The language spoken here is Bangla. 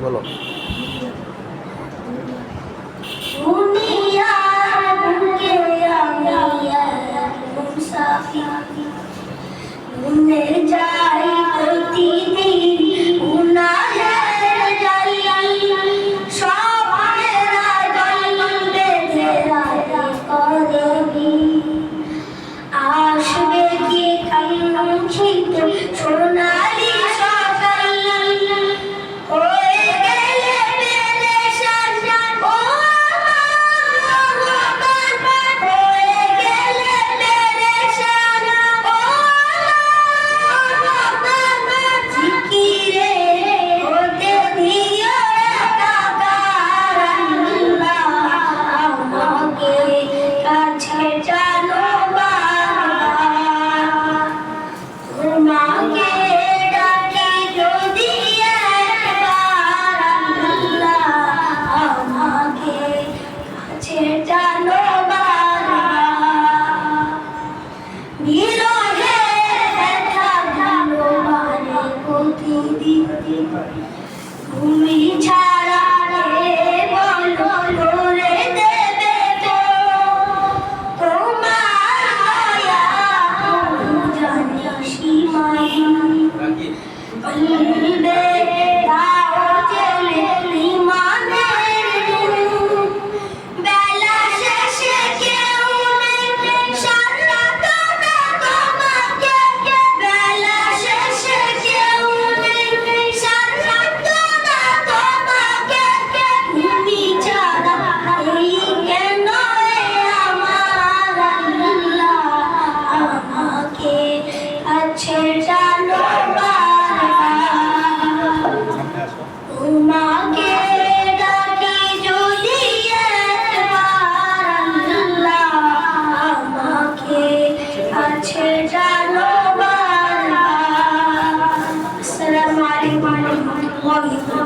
বলো। আসবে কি কাঙ্ক্ষিত সোনালি সকাল, হয়ে গেলে পেরেশান ও আমার, হয়ে গেলে পেরেশান ও আমার, জিকিরে হতে দিও একাকার আল্লাহ, আমাকে কাছে টানো তোমাকে ডাকি যদি একবার আল্লাহ, আমাকে কাছে টানো বিরহে ব্যথা ভালোবারে প্রতিদিন, তুমি ছাড়া রে বলো করে দেবে তো তোমার মায়া জানি সীমাহীন, বলবে দাও জেলে ইমানের নূর, বেলা শেষে কেউ নেই সারাটা তোমাকে, বেলা শেষে কেউ নেই সারাটা তোমাকে, তুমি ছাড়া এই কেন আমার আল্লাহ, আমাকে কাছে টানো তোমাকে ডাকি যদি একবার আল্লাহ, আমাকে কাছে টানো আসসালামু আলাইকুম ওয়া রাহমাতুল্লাহি।